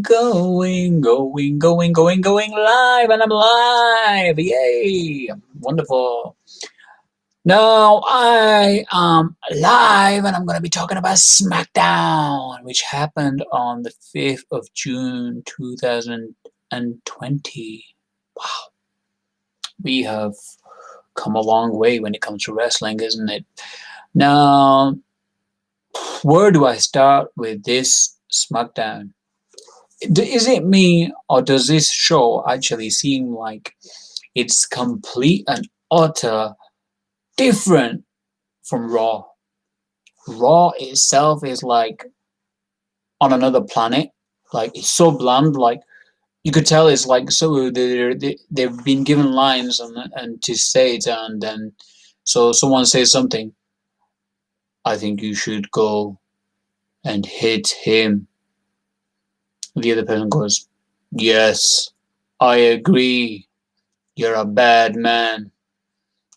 Going live, and I'm live. Yay! Wonderful. Now I am live, and I'm going to be talking about Smackdown, which happened on the 5th of June 2020. Wow, we have come a long way when it comes to wrestling, isn't it? Now, where do I start with this Smackdown? Is it me, or does this show actually seem like it's complete and utter different from Raw? Raw itself is like on another planet. Like it's so bland. Like you could tell it's like so they've been given lines and to say it, and then so someone says something. I think you should go and hit him. The other person goes, yes, I agree. You're a bad man.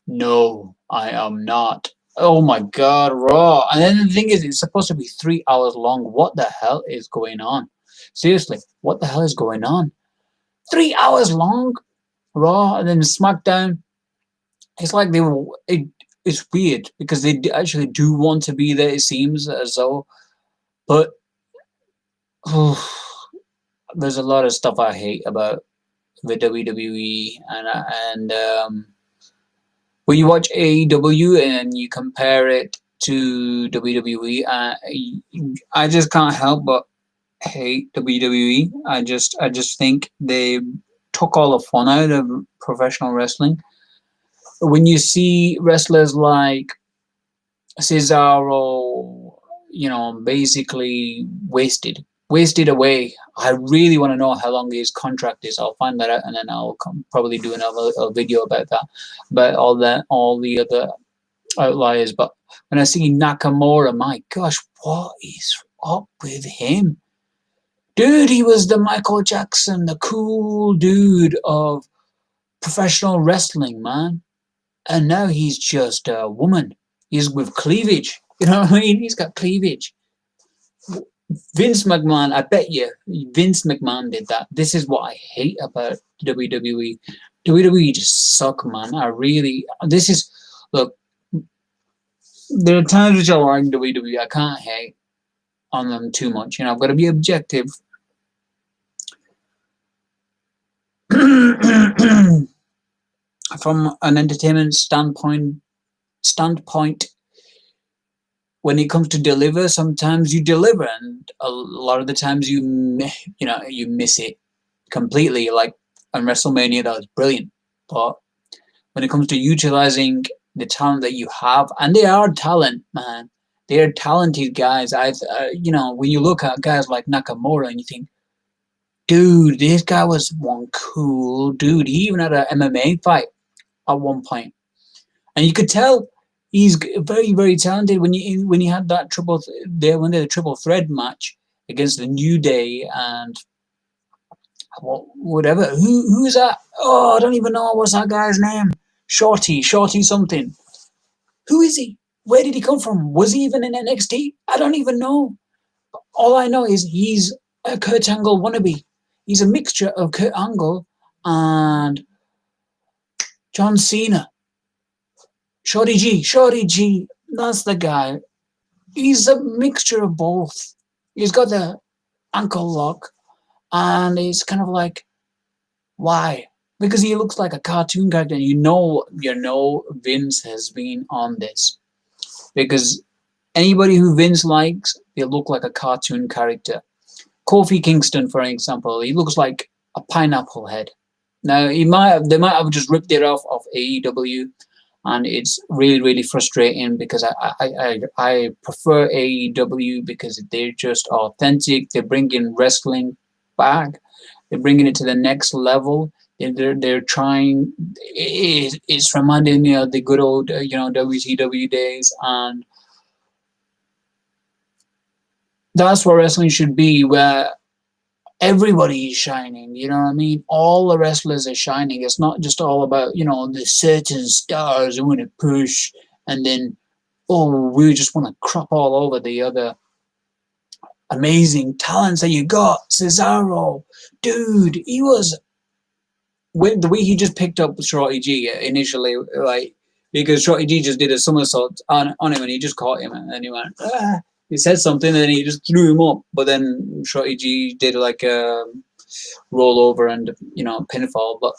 No, I am not. Oh my god, Raw. And then the thing is, it's supposed to be 3 hours long. What the hell is going on? Seriously, what the hell is going on? 3 hours long, Raw, and then SmackDown. It's like they were. It's weird because they actually do want to be there. It seems as though, but oh, there's a lot of stuff I hate about the WWE, and when you watch AEW and you compare it to WWE, I just can't help but hate WWE. I just think they took all the fun out of professional wrestling. When you see wrestlers like Cesaro, basically wasted away. I really want to know how long his contract is. I'll find that out, and then I'll probably do another a video about that, about all the other outliers. But when I see Nakamura, my gosh, what is up with him? Dude, he was the Michael Jackson, the cool dude of professional wrestling, man. And now he's just a woman. He's with cleavage. You know what I mean? He's got cleavage. Vince McMahon, I bet you Vince McMahon did that. This is what I hate about WWE. WWE just suck, man. Look, there are times which I like WWE. I can't hate on them too much. I've got to be objective. From an entertainment standpoint, when it comes to deliver, sometimes you deliver, and a lot of the times you miss it completely. Like on WrestleMania, that was brilliant. But when it comes to utilizing the talent that you have, and they are talent, man, they are talented guys. When you look at guys like Nakamura and you think, dude, this guy was one cool dude. He even had an MMA fight at one point, and you could tell he's very, very talented. When you had that when they had a triple threat match against the New Day and whatever. Who's that? Oh, I don't even know what's that guy's name. Shorty something. Who is he? Where did he come from? Was he even in NXT? I don't even know. All I know is he's a Kurt Angle wannabe. He's a mixture of Kurt Angle and John Cena. Shorty G, that's the guy. He's a mixture of both. He's got the ankle lock, and it's kind of like, why? Because he looks like a cartoon character, and you know Vince has been on this. Because anybody who Vince likes, they look like a cartoon character. Kofi Kingston, for example, he looks like a pineapple head. Now they might have just ripped it off of AEW, and it's really, really frustrating because I prefer AEW because they're just authentic. They're bringing wrestling back. They're bringing it to the next level. They're trying. It's reminding me of the good old WCW days, and that's what wrestling should be, where everybody is shining. You know what I mean? All the wrestlers are shining. It's not just all about the certain stars who want to push, and then we just want to crap all over the other amazing talents that you got, Cesaro, dude. He was when the way he just picked up Shorty G initially, like because Shorty G just did a somersault on him and he just caught him and then he went. Ah. He said something and then he just threw him up, but then Shorty G did like a rollover and pinfall. But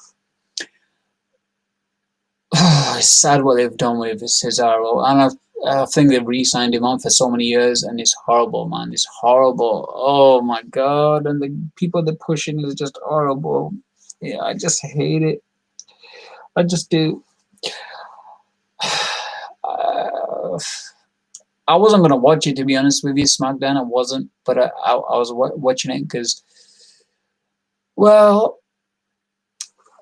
it's sad what they've done with Cesaro, and I think they've re-signed him on for so many years, and it's horrible, man. It's horrible. Oh my god, and the people that push it is just horrible. Yeah, I just hate it. I just do. I wasn't gonna watch it, to be honest with you, SmackDown. I wasn't, but I was watching it because, well,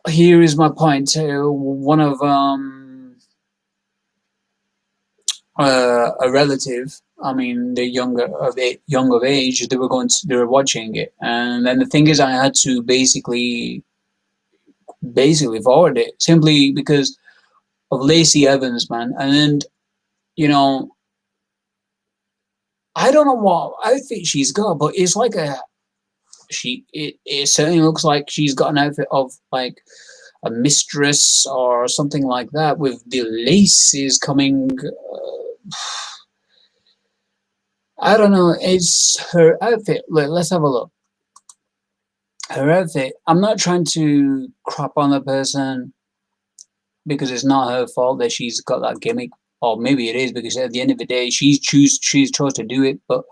here is my point. One of a relative. I mean, they're young of age. They were watching it, and then the thing is, I had to basically forward it simply because of Lacey Evans, man. And then you know, I don't know what outfit she's got, but it's like it certainly looks like she's got an outfit of like a mistress or something like that with the laces coming. I don't know. It's her outfit. Let's have a look. Her outfit. I'm not trying to crap on the person because it's not her fault that she's got that gimmick, or maybe it is because at the end of the day she's chose to do it. But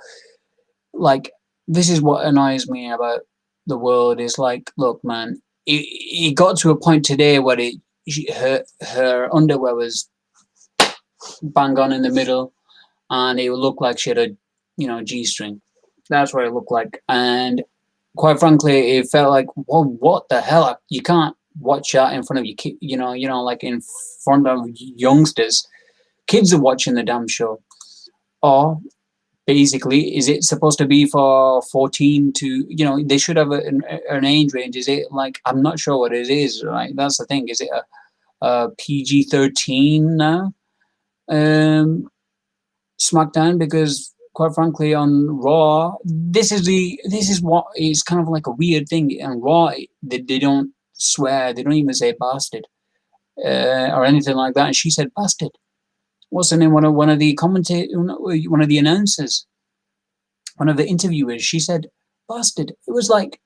like, this is what annoys me about the world. Is like, look, man, it got to a point today where her underwear was bang on in the middle, and it would look like she had a G-string. That's what it looked like, and quite frankly, it felt like, well, what the hell? You can't watch that in front of your kid, like in front of youngsters. Kids are watching the damn show. Or basically, is it supposed to be for 14 to, they should have an age range. Is it like, I'm not sure what it is, right? That's the thing. Is it a PG-13 now? SmackDown, because quite frankly on Raw, this is what is kind of like a weird thing. On Raw, they don't swear, they don't even say bastard or anything like that. And she said bastard. What's the name? One of the commentators, one of the announcers, one of the interviewers. She said bastard. It was like,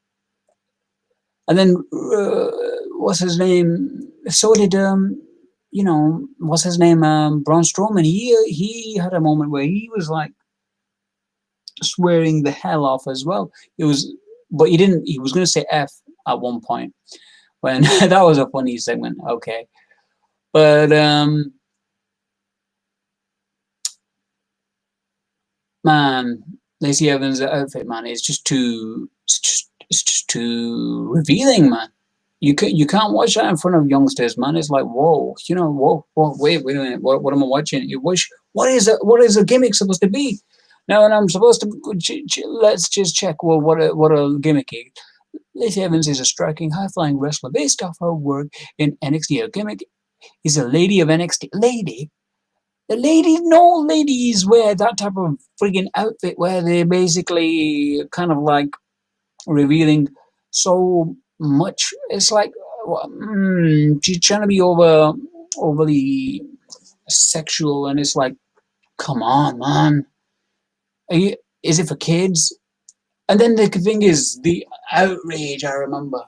and then what's his name? So did what's his name? Braun Strowman. He had a moment where he was like swearing the hell off as well. It was, but he didn't. He was going to say F at one point. When that was a funny segment. Okay, but man, Lacey Evans' outfit, man, it's just too revealing, man. You can't watch that in front of youngsters, man. It's like, whoa, whoa, wait a minute, what am I watching? What is a gimmick supposed to be? Now, and I'm supposed to let's just check. Well, what a gimmick is. Lacey Evans is a striking, high-flying wrestler based off her work in NXT. Her gimmick is a lady of NXT. Lady. The ladies, no ladies wear that type of friggin' outfit where they're basically kind of like revealing so much. It's like she's trying to be overly sexual, and it's like, come on, man. Is it for kids? And then the thing is, the outrage. I remember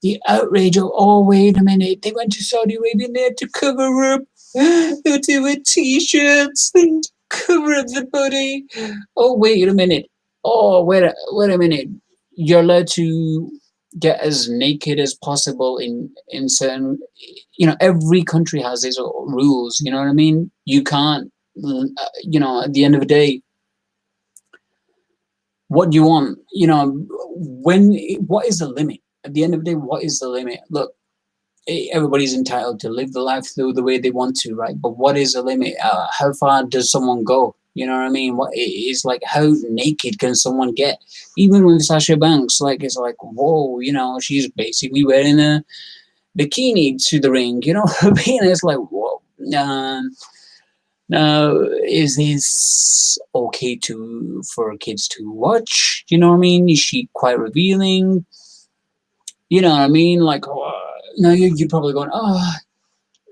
the outrage of, oh, wait a minute, they went to Saudi Arabia and they had to cover up. They do wear t-shirts and cover up the body. Oh, wait a minute. Oh, wait a minute. You're allowed to get as naked as possible in certain, every country has its own rules. You know what I mean? You can't, at the end of the day, what do you want? What is the limit? At the end of the day, what is the limit? Look, everybody's entitled to live the life through the way they want to, right? But what is the limit? How far does someone go? You know what I mean? What is like, how naked can someone get? Even with Sasha Banks, like, it's like, whoa, she's basically wearing a bikini to the ring. You know what I mean? It's like, whoa. Now, is this okay to for kids to watch? You know what I mean? Is she quite revealing? You know what I mean? Like, now you're probably going, oh,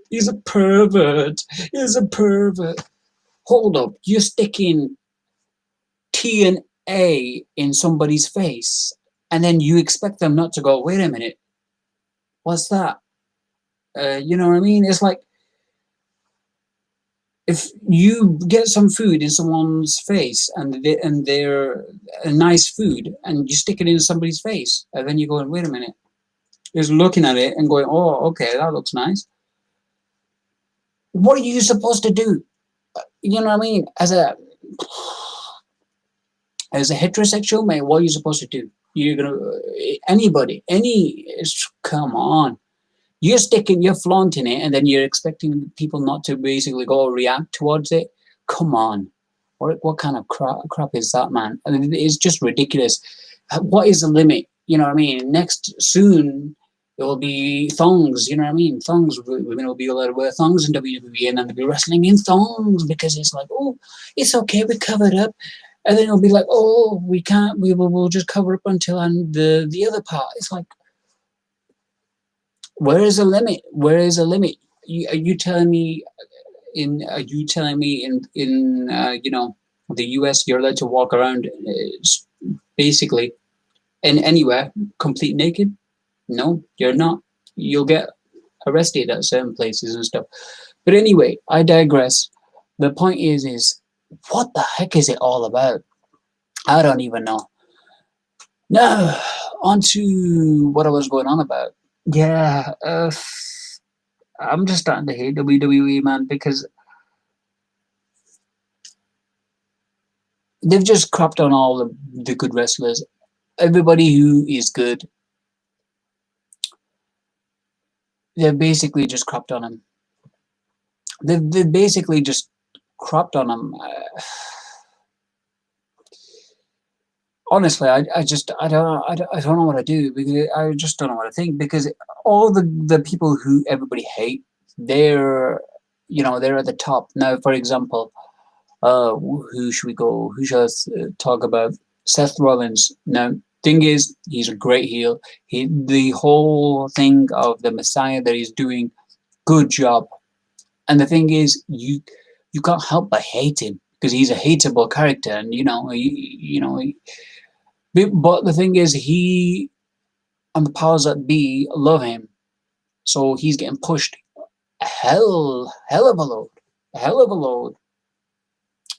he's a pervert. He's a pervert. Hold up, you're sticking T and A in somebody's face, and then you expect them not to go, wait a minute, what's that? You know what I mean? It's like if you get some food in someone's face and they're a nice food and you stick it in somebody's face and then you go, wait a minute, just looking at it and going, oh, okay, that looks nice. What are you supposed to do? You know what I mean? As a heterosexual man, what are you supposed to do? You're gonna anybody, come on. You're flaunting it, and then you're expecting people not to basically go react towards it. Come on, what kind of crap is that, man? I mean, it's just ridiculous. What is the limit? You know what I mean? Next soon it will be thongs. You know what I mean? Thongs. Women will be allowed to wear thongs in WWE, and then they'll be wrestling in thongs because it's like, oh, it's okay, we covered up. And then it'll be like, oh, we can't. We'll just cover up until the other part. It's like, where is the limit? Where is the limit? Are you telling me in the U.S. you're allowed to walk around basically in anywhere complete naked? No, you're not. You'll get arrested at certain places and stuff. But anyway, I digress. The point is what the heck is it all about? I don't even know. Now, on to what I was going on about. Yeah, I'm just starting to hate WWE, man, because they've just crapped on all the good wrestlers. Everybody who is good, they've basically just crapped on them. They've basically just crapped on them. Honestly, I don't know what to do because I just don't know what to think because all the people who everybody hate, they're they're at the top now. For example, who should we go? Who shall us talk about? Seth Rollins. Now, thing is, he's a great heel. The whole thing of the Messiah that he's doing, good job. And the thing is, you can't help but hate him because he's a hateable character, and but the thing is, he and the powers that be love him, so he's getting pushed hell of a load, hell of a load,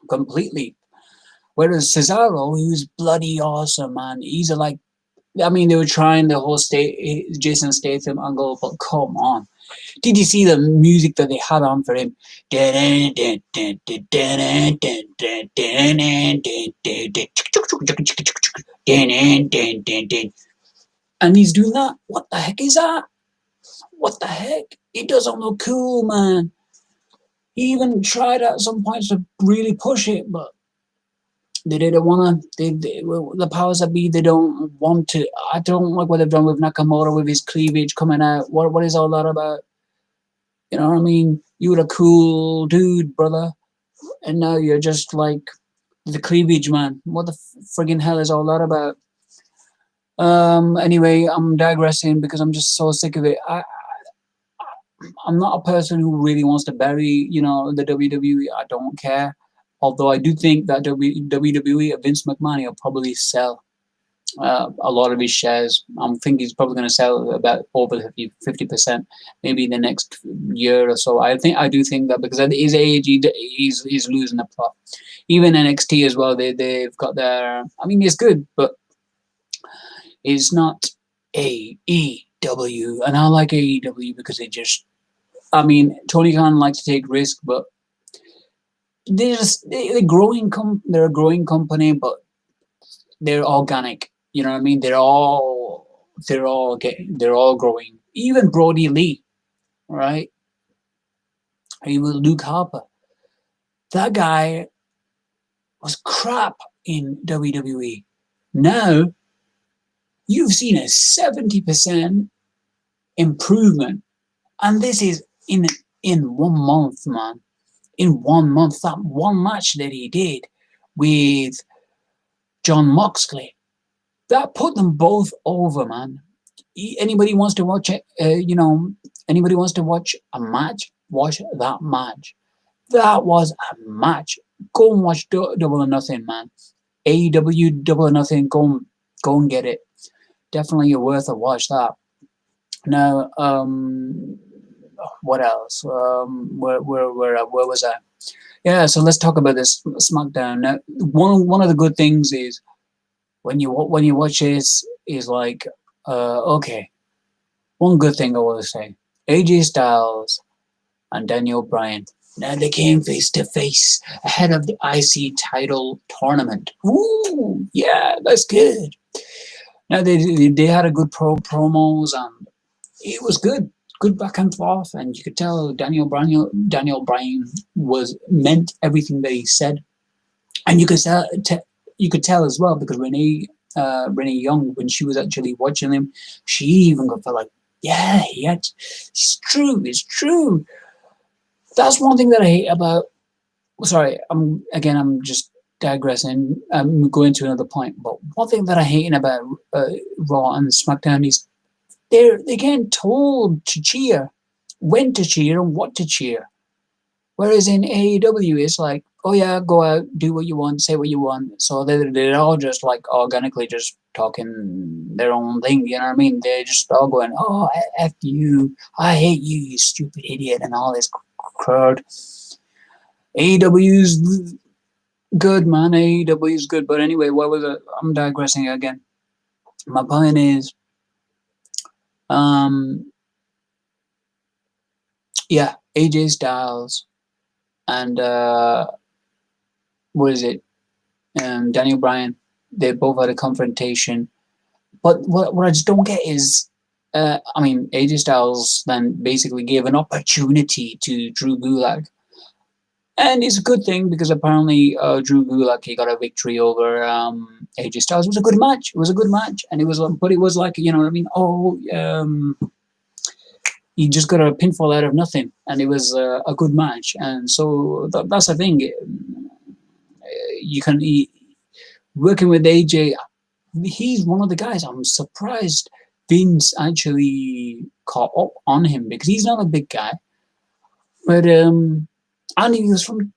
completely. Whereas Cesaro, he was bloody awesome, man. He's a, like, I mean, they were trying the whole Jason Statham angle, but come on. Did you see the music that they had on for him? And he's doing that. What the heck is that? What the heck? It doesn't look cool, man. He even tried at some points to really push it, but they didn't want to. The powers that be, they don't want to. I don't like what they've done with Nakamura with his cleavage coming out. What is all that about? You know what I mean? You were a cool dude, brother, and now you're just like the cleavage man. What the friggin' hell is all that about? Anyway, I'm digressing because I'm just so sick of it. I'm not a person who really wants to bury, the WWE. I don't care. Although I do think that WWE, Vince McMahon, will probably sell a lot of his shares. I think he's probably going to sell about over 50%, maybe in the next year or so. I do think that because at his age, he's losing the plot. Even NXT as well, they've got their. I mean, it's good, but it's not AEW, and I like AEW because they just. I mean, Tony Khan likes to take risks, but they're growing. They're a growing company, but they're organic. You know what I mean? They're all growing. Even Brody Lee, right? Even Luke Harper. That guy was crap in WWE. Now you've seen a 70% improvement, and this is in 1 month, man. in 1 month. That one match that he did with John Moxley, that put them both over, man. Anybody wants to watch it, anybody wants to watch a match, watch that match. That was a match. Go and watch Double or Nothing, man. AEW Double or Nothing. Go and get it. Definitely worth a watch. That. Now, what else? Where was I? Yeah, so let's talk about this SmackDown. Now, one of the good things is when you watch this is like, okay, one good thing I will say: AJ Styles and Daniel Bryan. Now they came face to face ahead of the IC title tournament. Ooh, yeah, that's good. Now they had a good promos and it was good back and forth, and you could tell Daniel Bryan was meant everything that he said, and you could tell as well because Renee Young, when she was actually watching him, she even felt like, yeah, it's true. That's one thing that I hate about. Sorry, I'm just digressing. I'm going to another point, but one thing that I hate about Raw and SmackDown is they get told to cheer, when to cheer and what to cheer. Whereas in AEW, it's like, oh yeah, go out, do what you want, say what you want. So they're all just like organically just talking their own thing. You know what I mean? They're just all going, oh f you, I hate you, you stupid idiot, and all this crud. AEW's good, man. AEW's good. But anyway, what was it? I'm digressing again. My point is, yeah, AJ Styles and what is it? Daniel Bryan. They both had a confrontation. But what I just don't get is, AJ Styles then basically gave an opportunity to Drew Gulak. And it's a good thing because apparently Drew Gulak, he got a victory over AJ Styles. It was a good match. And it was, but it was like, you know what I mean? He just got a pinfall out of nothing, and it was a good match. And so that's the thing. Working with AJ, he's one of the guys. I'm surprised Vince actually caught up on him because he's not a big guy, but and he was from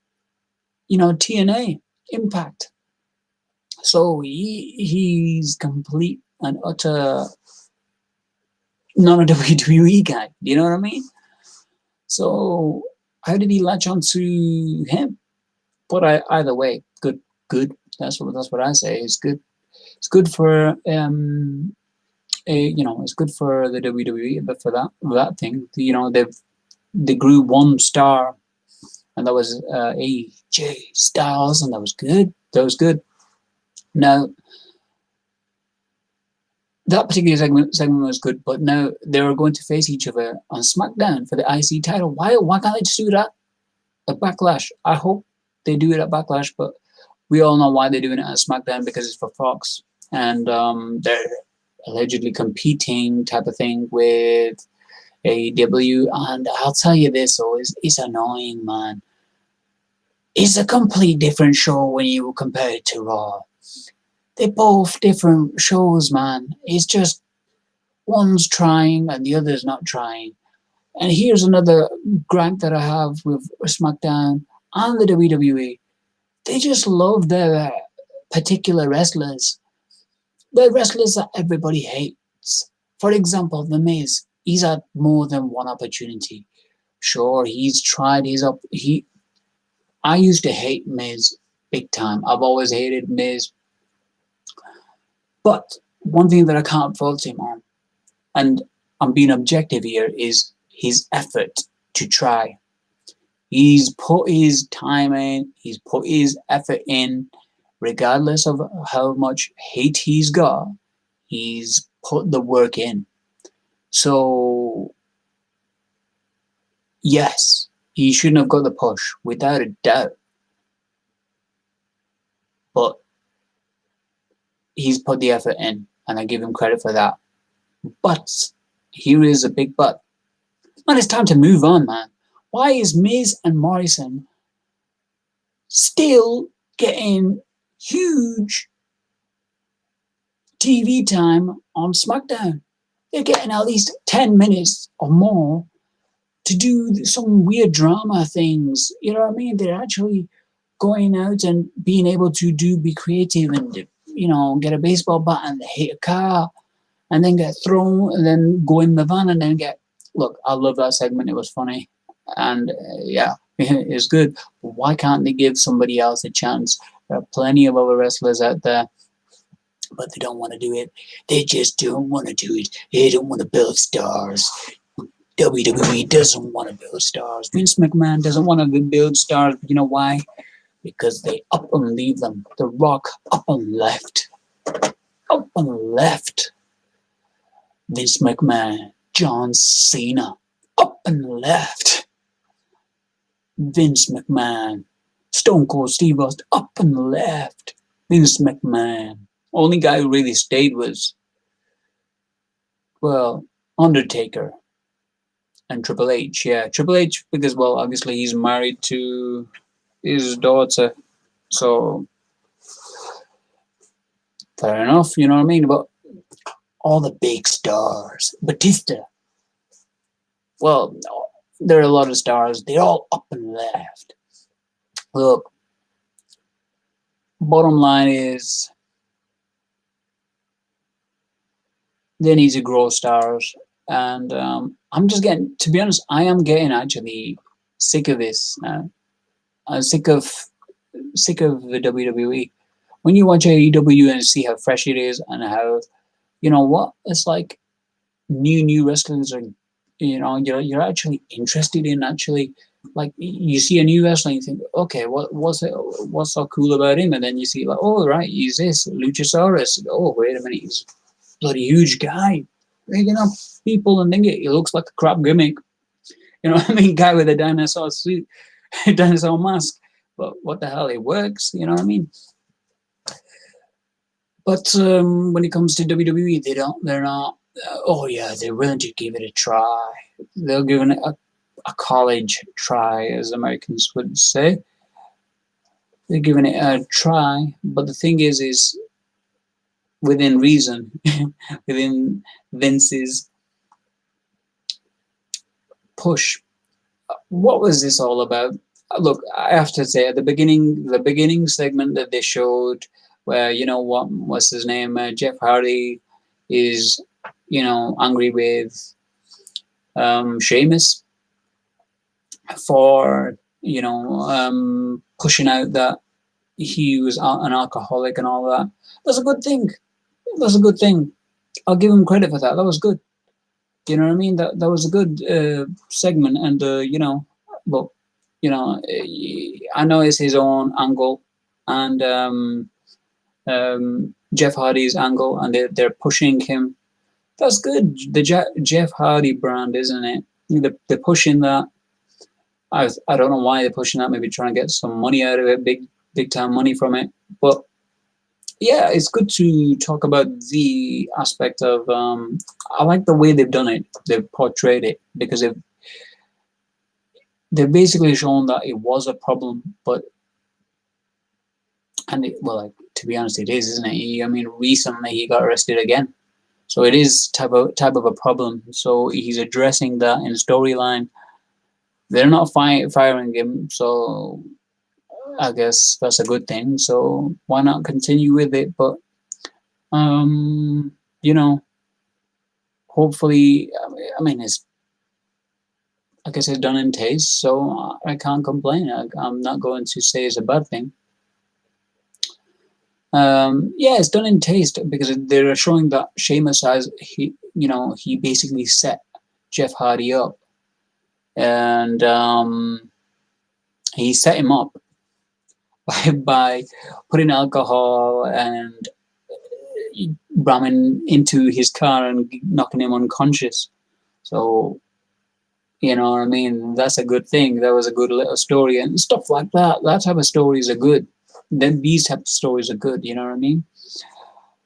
TNA Impact, so he's complete and utter not a WWE guy. Do you know what I mean? So how did he latch onto him? But either way, good. That's what I say. It's good. It's good for it's good for the WWE, but for that thing, they grew one star, and that was AJ Styles, and that was good. Now, that particular segment was good, but now they are going to face each other on SmackDown for the IC title. Why can't they just do that at Backlash? I hope they do it at Backlash, but we all know why they're doing it at SmackDown, because it's for Fox, and they're allegedly competing type of thing with AEW. And I'll tell you this, it's annoying, man. It's a complete different show when you compare it to Raw. They're both different shows, man. It's just one's trying and the other's not trying. And here's another gripe that I have with SmackDown and the WWE. They just love their particular wrestlers. The wrestlers that everybody hates. For example, The Miz. He's had more than one opportunity. Sure, he's tried. I used to hate Miz big time. I've always hated Miz. But one thing that I can't fault him on, and I'm being objective here, is his effort to try. He's put his time in, he's put his effort in, regardless of how much hate he's got, he's put the work in. So, yes, he shouldn't have got the push, without a doubt. But he's put the effort in, and I give him credit for that. But here is a big but. Man, it's time to move on, man. Why is Miz and Morrison still getting huge TV time on Smackdown. They're getting at least 10 minutes or more to do some weird drama things. You know what I mean? They're actually going out and being able to be creative and, get a baseball bat and hit a car and then get thrown and then go in the van and then get. Look, I love that segment. It was funny. And yeah, it's good. But why can't they give somebody else a chance? There are plenty of other wrestlers out there, but they don't want to do it. They just don't want to do it. They don't want to build stars. WWE doesn't want to build stars. Vince McMahon doesn't want to build stars. You know why? Because they up and leave them. The Rock up and left. Up and left. Vince McMahon, John Cena, up and left. Vince McMahon, Stone Cold Steve Austin, up and left. Vince McMahon. Only guy who really stayed was, well, Undertaker and Triple H. Yeah, Triple H, because, well, obviously he's married to his daughter. So, fair enough, you know what I mean? But all the big stars, Batista. Well, there are a lot of stars. They're all up and left. Look, bottom line is they need to grow stars. And I'm just getting, to be honest, I am getting actually sick of this. I'm sick of the WWE. When you watch AEW and see how fresh it is and how, you know what, it's like new wrestlers are, you're actually interested in actually, like, you see a new wrestler and you think, okay, what's so cool about him? And then you see, like, oh, right, he's this Luchasaurus. Oh, wait a minute, he's a bloody huge guy, rigging up people and thinking he looks like a crap gimmick. You know what I mean? Guy with a dinosaur suit, dinosaur mask. But what the hell, it works. You know what I mean? But when it comes to WWE, they're not. Oh yeah, they're willing to give it a try. They'll give it a college try, as Americans would say. They're giving it a try, but the thing is within reason, within Vince's push. What was this all about? Look, I have to say, at the beginning segment that they showed, where, what's his name, Jeff Hardy is, angry with Sheamus for, pushing out that he was an alcoholic and all that. That's a good thing. That's a good thing. I'll give him credit for that. That was good. You know what I mean? That was a good segment, and but I know it's his own angle, and Jeff Hardy's angle, and they're pushing him. That's good. The Jeff Hardy brand, isn't it? They're pushing that. I don't know why they're pushing that. Maybe trying to get some money out of it, big time money from it. But yeah, it's good to talk about the aspect of. I like the way they've done it. They've portrayed it, because they've basically shown that it was a problem, but to be honest, it is, isn't it? Recently he got arrested again, so it is type of a problem. So he's addressing that in storyline. They're not firing him, so I guess that's a good thing. So why not continue with it? But hopefully, it's, I guess, it's done in taste, so I can't complain. I'm not going to say it's a bad thing. It's done in taste, because they're showing that Sheamus he basically set Jeff Hardy up, and he set him up by putting alcohol and ramming into his car and knocking him unconscious. So, you know what I mean? That's a good thing. That was a good little story, and stuff like that. That type of stories are good. Then these type of stories are good. You know what I mean?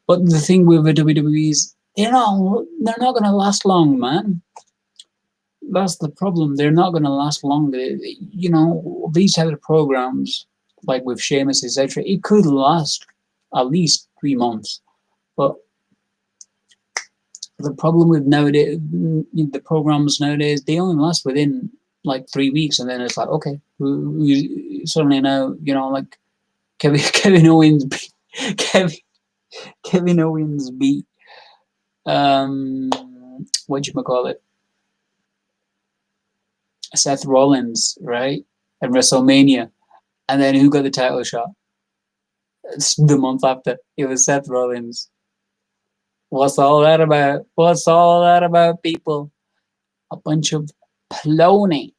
But the thing with the WWE is they're not going to last long, man. That's the problem. They're not going to last long. These type of programs, like with Sheamus, etc., it could last at least 3 months. But the problem with nowadays, the programs nowadays, they only last within like 3 weeks, and then it's like, okay, we suddenly now, like Kevin Owens, Kevin Kevin Owens beat what you call it, Seth Rollins, right, at WrestleMania, and then who got the title shot? The month after, it was Seth Rollins. What's all that about? What's all that about, people? A bunch of baloney.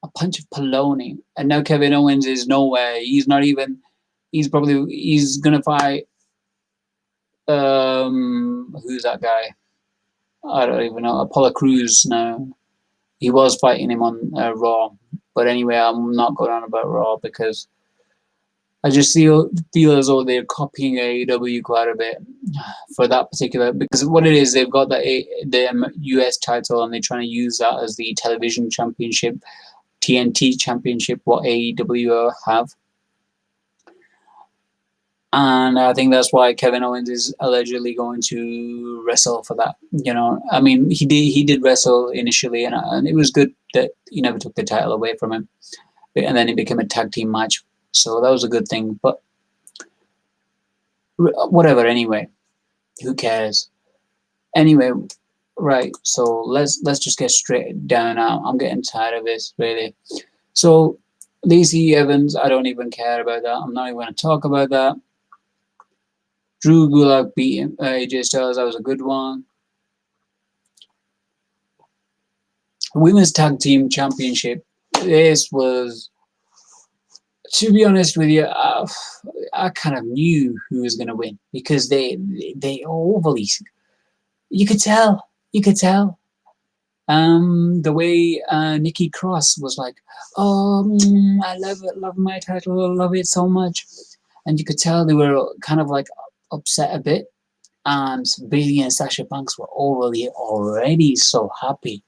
A bunch of baloney. And now Kevin Owens is nowhere. He's not even. He's gonna fight. Who's that guy? I don't even know. Apollo Crews now. He was fighting him on Raw, but anyway, I'm not going on about Raw because I just feel as though they're copying AEW quite a bit for that particular, because what it is, they've got the US title and they're trying to use that as the television championship, TNT championship, what AEW have. And I think that's why Kevin Owens is allegedly going to wrestle for that. I mean, he did wrestle initially, and it was good that he never took the title away from him. And then it became a tag team match. So that was a good thing. But whatever, anyway. Who cares? Anyway, right. So let's just get straight down now. I'm getting tired of this, really. So Lacey Evans, I don't even care about that. I'm not even going to talk about that. Drew Gulak beat AJ Styles. That was a good one. Women's Tag Team Championship. This was, to be honest with you, I kind of knew who was going to win because they overly. You could tell. The way Nikki Cross was like, "Oh, I love it, love my title, I love it so much," and you could tell they were kind of like upset a bit. And Bayley and Sasha Banks were already so happy,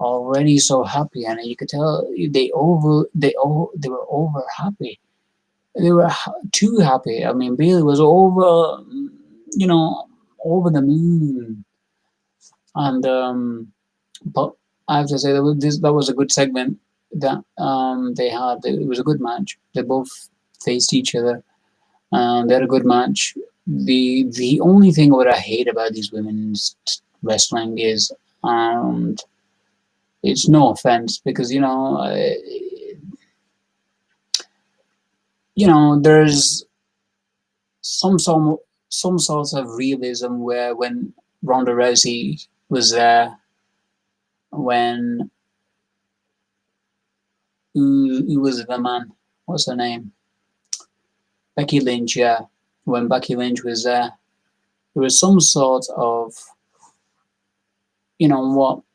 and you could tell they were over happy. They were too happy. I mean, Bayley was over the moon, and but I have to say that was a good segment that they had. It was a good match. They both faced each other, and they had a good match. The only thing what I hate about these women's wrestling is, and it's no offense because there's some sorts of realism where when Ronda Rousey was there, when who was the man? What's her name? Becky Lynch, yeah. When Becky Lynch was there was some sort of,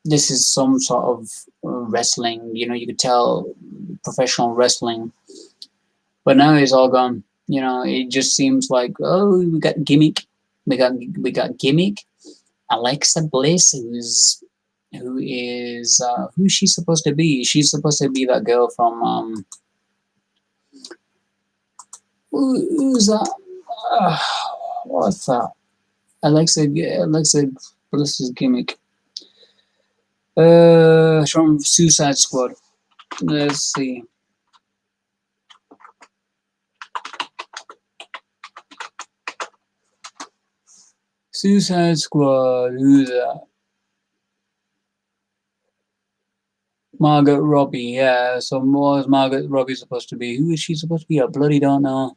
this is some sort of wrestling, you could tell professional wrestling. But now it's all gone. It just seems like, oh, we got gimmick. We got gimmick. Alexa Bliss, who's she supposed to be? She's supposed to be that girl from who's that? What's that? Alexa Bliss's gimmick. From Suicide Squad. Let's see. Suicide Squad. Who's that? Margot Robbie. Yeah. So what is Margot Robbie supposed to be? Who is she supposed to be? I bloody don't know.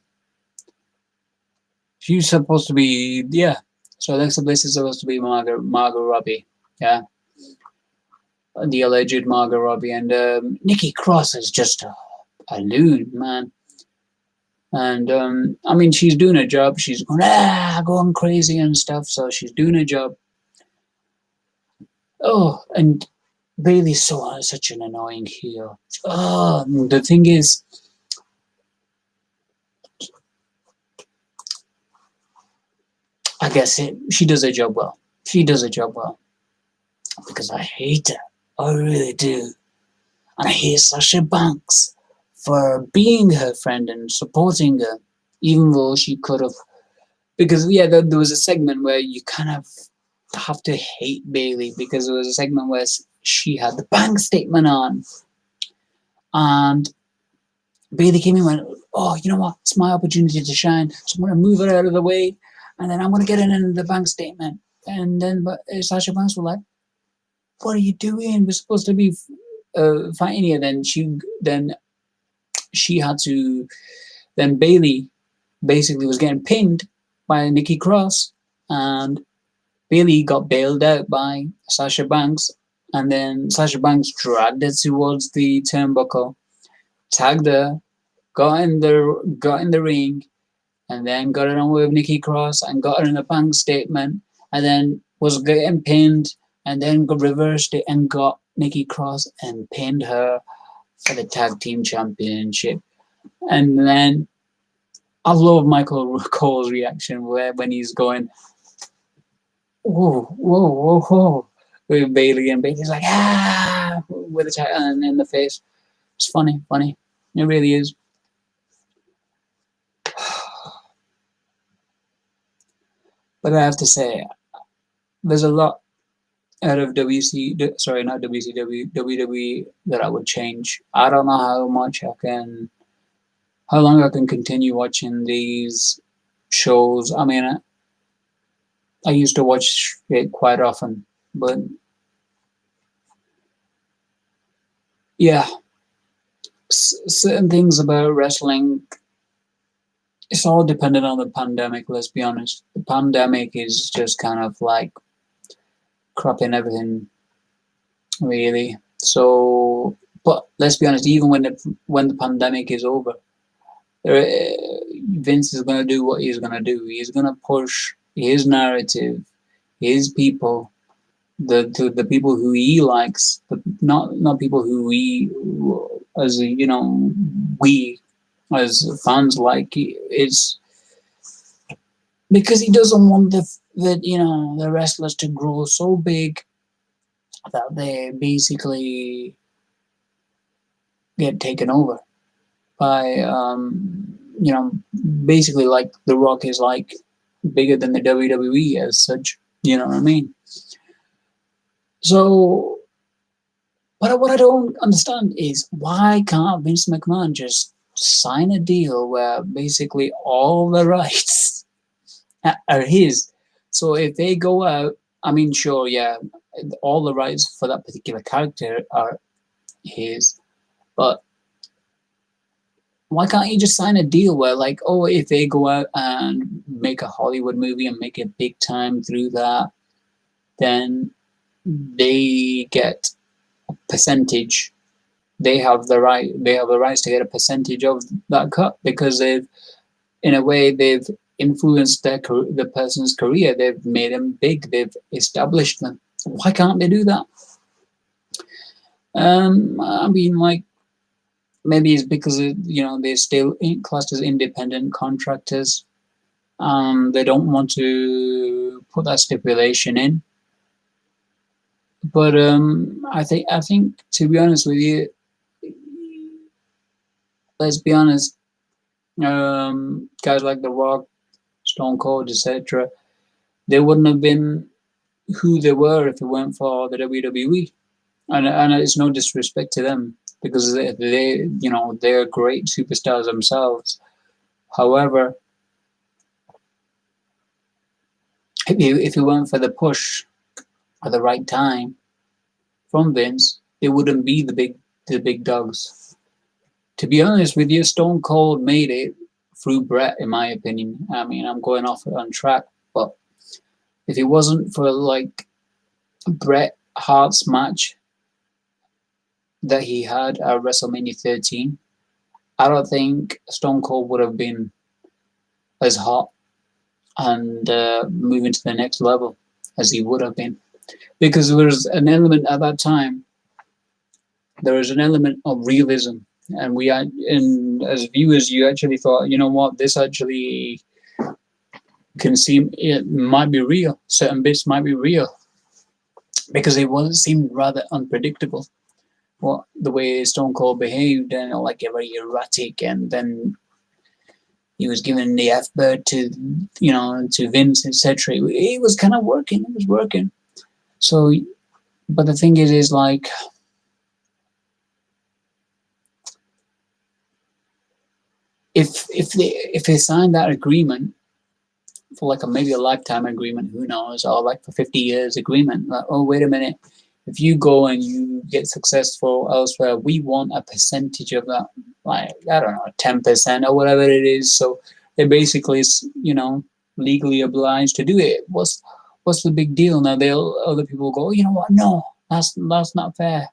She's supposed to be, yeah. So Alexa Bliss is supposed to be Margot Robbie. Yeah. The alleged Margot Robbie. And Nikki Cross is just a loon, man. And I mean, she's doing her job. She's going crazy and stuff. So she's doing her job. Oh, and Bayley's such an annoying heel. Oh, the thing is, I guess she does her job well. Because I hate her. I really do. And I hate Sasha Banks. for being her friend and supporting her, even though she could have. Because yeah, there was a segment where you kind of have to hate Bayley because there was a segment where she had the bank statement on, and Bayley came in and went, "Oh, you know what? It's my opportunity to shine, so I'm going to move it out of the way, and then I'm going to get it in the bank statement." And then Sasha Banks was like, "What are you doing? We're supposed to be fighting here." Then she had to. Then Bayley basically was getting pinned by Nikki Cross, and Bayley got bailed out by Sasha Banks, and then Sasha Banks dragged her towards the turnbuckle, tagged her, got in the ring, and then got it on with Nikki Cross and got her in a bank statement, and then was getting pinned, and then reversed it and got Nikki Cross and pinned her for the tag team championship. And then I love Michael Cole's reaction when he's going, whoa, whoa, whoa, whoa, with Bayley, and Bayley's like, with a title in the face. It's funny, funny. It really is. But I have to say, there's a lot out of not WCW, WWE that I would change. I don't know how long I can continue watching these shows. I mean, I used to watch it quite often, but yeah, certain things about wrestling, it's all dependent on the pandemic, let's be honest. The pandemic is just kind of like cropping everything, really. So, but let's be honest, even when the pandemic is over, Vince is going to do what he's going to do. He's going to push his narrative, his people, the people who he likes, but not people who we as fans like. It's because he doesn't want the wrestlers to grow so big that they basically get taken over by basically like The Rock is like bigger than the WWE as such. You know what I mean? So, but what I don't understand is why can't Vince McMahon just sign a deal where basically all the rights are his? So if they go out, I mean, sure, yeah, all the rights for that particular character are his, but why can't you just sign a deal where, like, oh, if they go out and make a Hollywood movie and make it big time through that, then they get a percentage. They have the right. They have the rights to get a percentage of that cut because in a way, they've influenced the person's career. They've made them big. They've established them. Why can't they do that? I mean, like, maybe it's because they're still classed as independent contractors. They don't want to put that stipulation in. But I think to be honest with you, let's be honest, guys like The Rock, Stone Cold, etc., they wouldn't have been who they were if it weren't for the WWE. And it's no disrespect to them because they're great superstars themselves. However, if it weren't for the push at the right time from Vince, they wouldn't be the big dogs. To be honest with you, Stone Cold made it through Brett, in my opinion. I mean, I'm going off on track, but if it wasn't for like Bret Hart's match that he had at WrestleMania 13, I don't think Stone Cold would have been as hot and moving to the next level as he would have been. Because there was an element at that time, there was an element of realism. And as viewers, you actually thought, you know what, this actually it might be real. Certain bits might be real because it seemed rather unpredictable. what the way Stone Cold behaved, and like very erratic, and then he was giving the F bird to to Vince, etc. It was kind of working. It was working. So, but the thing is like if they signed that agreement for like maybe a lifetime agreement, who knows, or like for 50 years agreement, like, oh wait a minute, if you go and you get successful elsewhere, we want a percentage of that, like I don't know, 10% or whatever it is. So they're basically legally obliged to do it. What's the big deal? Now they'll other people go, you know what? No, that's not fair.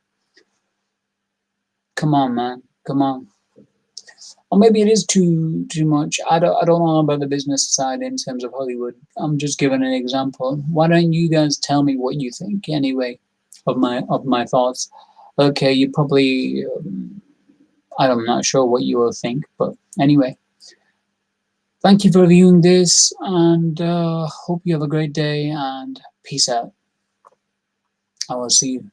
Come on, man, come on. Or maybe it is too much. I don't know about the business side in terms of Hollywood. I'm just giving an example. Why don't you guys tell me what you think anyway of my thoughts? Okay, you probably I'm not sure what you will think, but anyway, thank you for viewing this, and hope you have a great day, and peace out. I will see you.